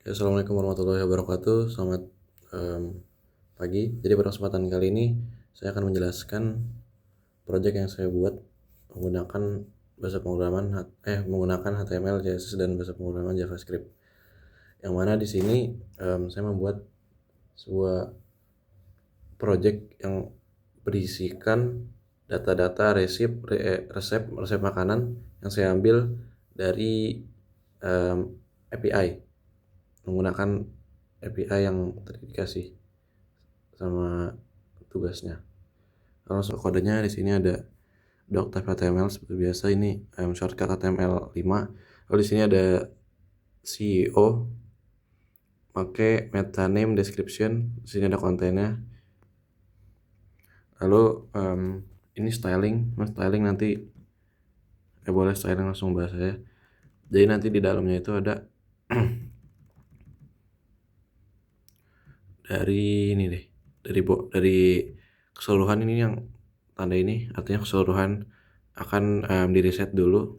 Assalamualaikum warahmatullahi wabarakatuh. Selamat pagi. Jadi pada kesempatan kali ini saya akan menjelaskan proyek yang saya buat menggunakan menggunakan HTML, CSS dan bahasa pemrograman JavaScript. Yang mana di sini saya membuat sebuah proyek yang berisikan data-data resep makanan yang saya ambil dari API menggunakan API yang terdedikasi sama tugasnya. Langsung kodenya di sini ada doc type HTML seperti biasa, ini shortcut HTML5. Lalu di sini ada CEO, pakai meta name description, di sini ada kontennya. Lalu ini styling nanti boleh styling langsung bahas saya. Jadi nanti di dalamnya itu ada dari ini deh, dari keseluruhan ini yang tanda ini artinya keseluruhan akan di reset dulu,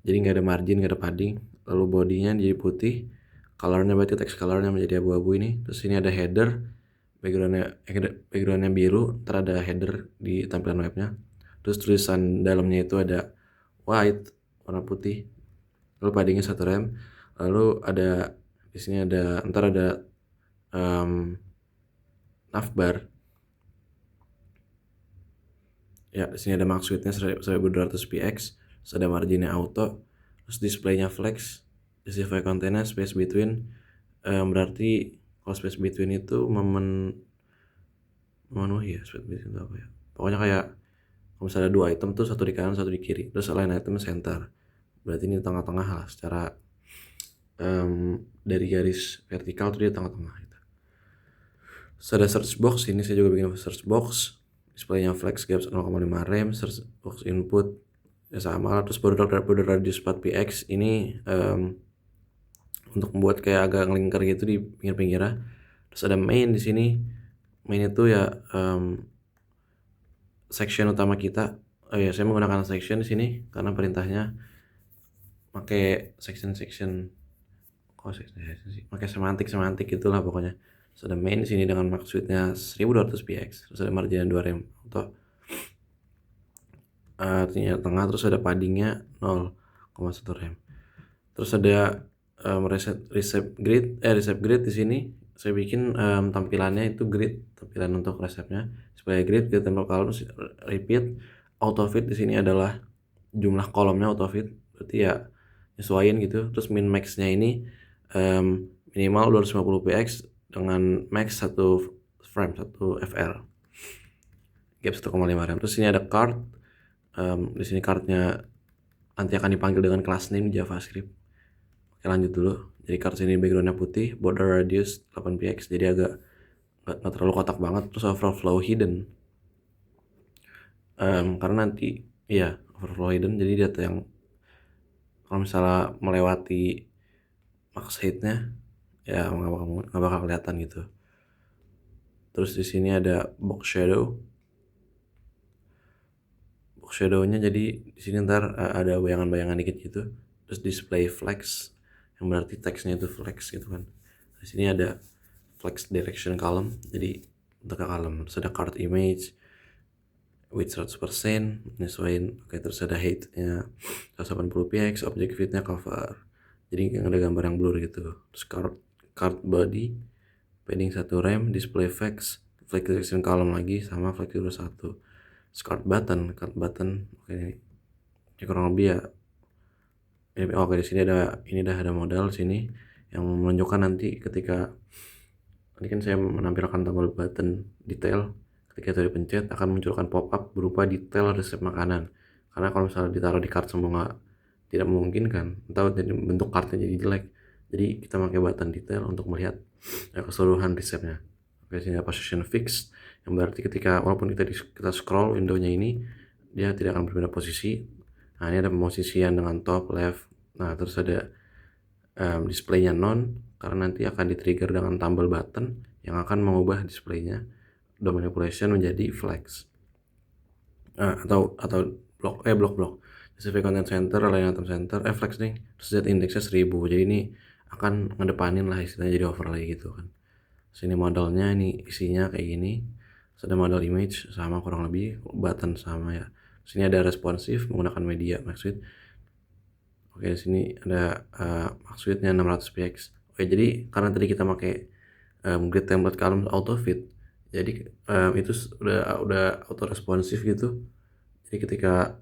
jadi nggak ada margin, nggak ada padding. Lalu bodinya jadi putih, colornya berarti text colornya menjadi abu-abu ini. Terus ini ada header, backgroundnya biru, ntar ada header di tampilan webnya. Terus tulisan dalamnya itu ada white, warna putih. Lalu paddingnya 1 rem. Lalu ada di sini ada ntar ada navbar. Ya, di sini ada max width-nya 1200 px, terus ada marginnya auto, terus displaynya flex, justify container, space between. Berarti kalau space between itu memenuhi ya, space between itu apa ya? Pokoknya kayak kalau misalnya 2 item tuh, satu di kanan, satu di kiri, terus lain item center. Berarti ini tengah-tengah lah, secara dari garis vertikal tuh dia tengah-tengah gitu. Terus ada search box, ini saya juga bikin search box. Displaynya flex gaps 0,5 rem, search box input ya sama. Terus border radius 4px ini untuk membuat kayak agak ngelingkar gitu di pinggir-pinggirnya. Terus ada main di sini. Main itu ya section utama kita. Saya menggunakan section di sini karena perintahnya pakai section sih, pakai semantik gitulah pokoknya. Terus ada main di sini dengan max width-nya 1200 px, terus ada margin 2 rem atau artinya tengah, terus ada paddingnya 0,1 rem. Terus ada resep grid di sini. Saya bikin tampilannya itu grid, tampilan untuk resepnya supaya grid ke tempel column repeat. Autofit di sini adalah jumlah kolomnya autofit, berarti ya nyesuaiin gitu. Terus min max-nya ini minimal 250 px dengan max 1 frame, 1 fr, gap 1,5 rem. Terus ini ada card. Di sini cardnya nanti akan dipanggil dengan class name JavaScript. Oke, lanjut dulu. Jadi card sini backgroundnya putih, border radius 8px, jadi agak nggak terlalu kotak banget. Terus overflow hidden, karena nanti ya overflow hidden, jadi data yang kalau misalnya melewati max height-nya ya nggak bakal kelihatan gitu. Terus di sini ada box shadow-nya, jadi di sini ntar ada bayangan-bayangan dikit gitu. Terus display flex, yang berarti teksnya itu flex gitu kan. Di sini ada flex direction column, jadi untuk column. Terus ada card image with 100%, menyesuaikan. Oke, terus ada height-nya 180 px, object fit-nya cover, jadi ada gambar yang blur gitu. Terus card body, padding 1 rem, display flex direction column lagi sama flex 21. Card button, oke, ini kurang lebih ya. Oke, di sini ada modal sini yang menunjukkan nanti ketika ini kan saya menampilkan tombol button detail, ketika itu dipencet akan munculkan pop-up berupa detail resep makanan. Karena kalau misalnya ditaruh di card semua tidak memungkinkan, entah jadi bentuk kartnya jadi jelek. Jadi kita pakai button detail untuk melihat keseluruhan resepnya. Oke, sini ada position fix, yang berarti ketika walaupun kita scroll windownya ini, dia tidak akan berbeda posisi. Nah, ini ada pemosisian dengan top, left. Nah, terus ada displaynya none, karena nanti akan di-trigger dengan tombol button yang akan mengubah displaynya DOM manipulation menjadi flex. Atau blok. Justify content center, align item center, flex nih. Terus z indexnya 1000. Jadi ini akan ngedepanin lah istilahnya jadi overlay gitu kan. Sini modelnya, ini isinya kayak gini. Terus ada model image sama kurang lebih, button sama ya. Sini ada responsif menggunakan media Maxsuite. Oke, sini ada Maxsuite-nya 600px. Oke, jadi karena tadi kita pakai grid template column auto fit, jadi itu udah auto responsif gitu. Jadi ketika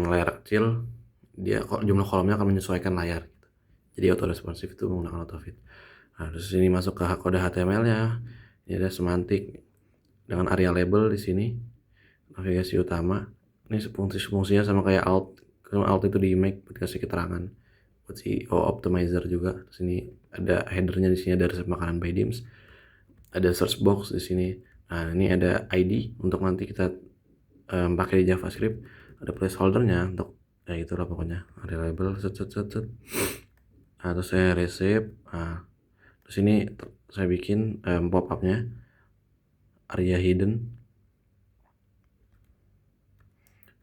layar kecil, dia jumlah kolomnya akan menyesuaikan layar gitu. Jadi auto responsif itu menggunakan auto fit. Nah, terus ini masuk ke kode HTML-nya. Ini ada semantik dengan area label di sini. Navigasi utama. Ini fungsinya sama kayak alt. Kalau alt itu di make buat kasih keterangan. Buat si optimizer juga. Terus ini ada headernya di sini, ada resep makanan by Dims. Ada search box di sini. Nah, ini ada ID untuk nanti kita pakai di JavaScript. Ada placeholdernya untuk ya itulah pokoknya. Area label set. Nah, terus saya resep. Nah, terus ini saya bikin pop up-nya area hidden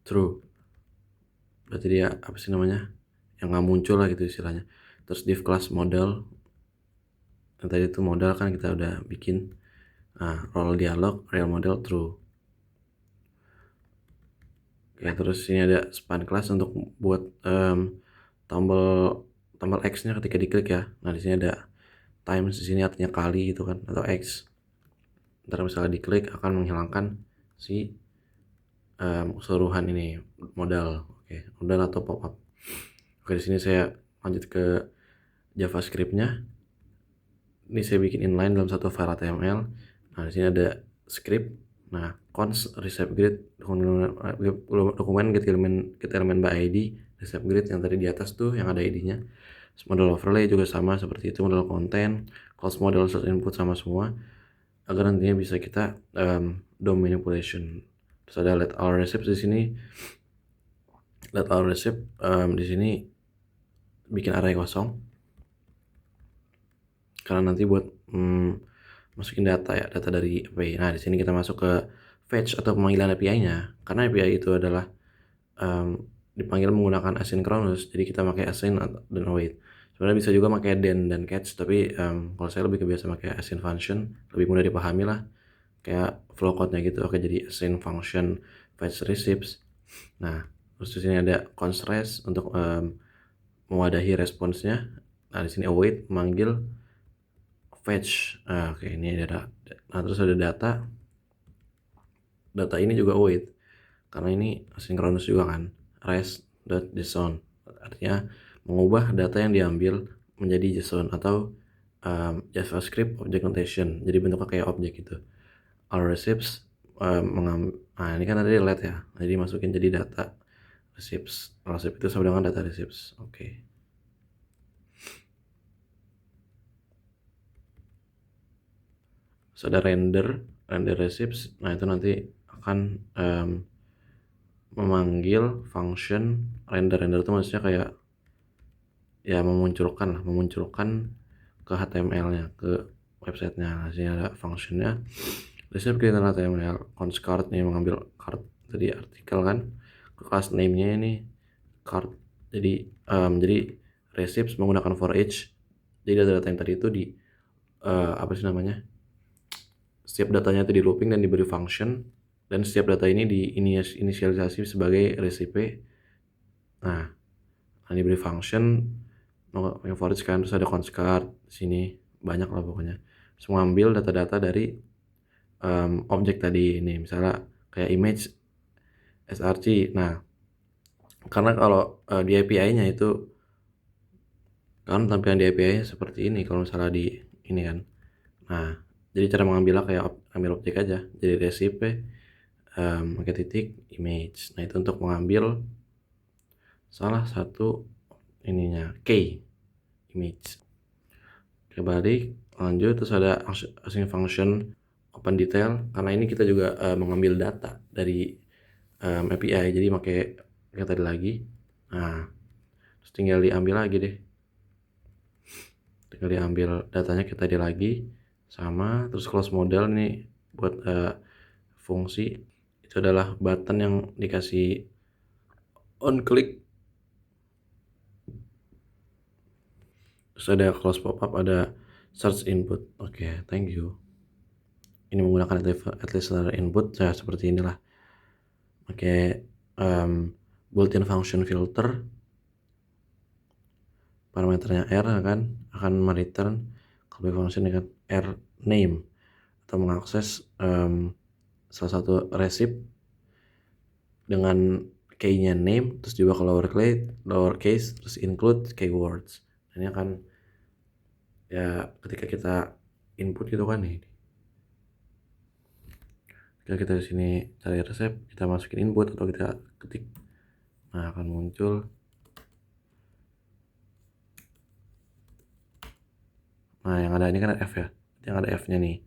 true, berarti dia apa sih namanya, yang nggak muncul lah gitu istilahnya. Terus div class model, yang tadi itu model kan kita udah bikin. Nah, role dialog real model true. Oke, terus ini ada span class untuk buat tombol X nya ketika diklik ya. Nah, di sini ada times, di sini artinya kali gitu kan, atau X. Ntar misalnya diklik akan menghilangkan si keseluruhan ini modal. Oke, modal atau pop up. Oke, di sini saya lanjut ke JavaScript-nya. Ini saya bikin inline dalam satu file HTML. Nah, di sini ada script. Nah, const recept grid dokumen get element by ID recept grid yang tadi di atas tuh yang ada ID-nya. Model overlay juga sama seperti itu, model konten, class model search input sama semua, agar nantinya bisa kita DOM manipulation. Terus ada let all receipts di sini. Let all receipt di sini bikin array kosong karena nanti buat masukin data ya, data dari API. Nah, di sini kita masuk ke fetch atau pemanggilan API-nya. Karena API itu adalah dipanggil menggunakan asynchronous, jadi kita pakai async dan await. Sebenarnya bisa juga pakai then dan catch, tapi kalau saya lebih kebiasa pakai async function, lebih mudah dipahami lah, kayak flow code-nya gitu. Oke, jadi async function fetch receipts. Nah, terus di sini ada constraint untuk mewadahi responsnya. Nah, di sini await memanggil fetch. Oke, ini ada. Nah, terus ada data. Data ini juga await karena ini asynchronous juga kan. Res.json artinya mengubah data yang diambil menjadi JSON atau JavaScript object notation. Jadi bentuknya kayak objek gitu. All receipts nah ini kan tadi let ya. Jadi masukin jadi data receipts. Receipt itu sama dengan data receipts. Oke. So, ada render receipts. Nah, itu nanti akan memanggil function render itu maksudnya kayak ya memunculkan ke HTML-nya, ke websitenya. Sini ada functionnya receipt kita HTML. Const card nih mengambil card tadi artikel kan, ke class name-nya ini card. Jadi receipts menggunakan for each. Jadi data-data yang tadi itu di apa sih namanya, setiap datanya itu di looping dan diberi function, dan setiap data ini diinisialisasi sebagai recipe. Nah, diberi function yang for each kan. Terus ada const card di sini, banyak lah pokoknya. Terus mengambil data-data dari objek tadi ini, misalnya kayak image src. Nah, karena kalau di API-nya itu kan tampilan di API seperti ini kalau misalnya di ini kan. Nah, jadi cara mengambilnya kayak ambil objek aja, jadi recipe pakai titik image. Nah, itu untuk mengambil salah satu ininya key image. Oke, balik lanjut. Terus ada async function open detail, karena ini kita juga mengambil data dari API, jadi pakai yang tadi lagi. Nah, terus tinggal diambil lagi deh, tinggal diambil datanya kita tadi lagi sama. Terus close model nih buat fungsi itu adalah button yang dikasih on click. Terus ada close pop-up, ada search input. Oke, thank you. Ini menggunakan at least input, saya seperti inilah. Oke, built-in function filter, parameternya R akan mereturn callback function dengan R name atau mengakses salah satu resip dengan key-nya name, terus juga ke lowercase, terus include keywords. Ini akan ya ketika kita input gitu kan nih. Ketika kita di sini cari resep, kita masukin input atau kita ketik, nah akan muncul. Nah yang ada ini kan ada F ya, yang ada F-nya nih,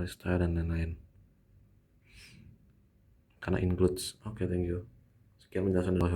style dan lain-lain. Karena includes. Oke, thank you. Sekian penjelasan dari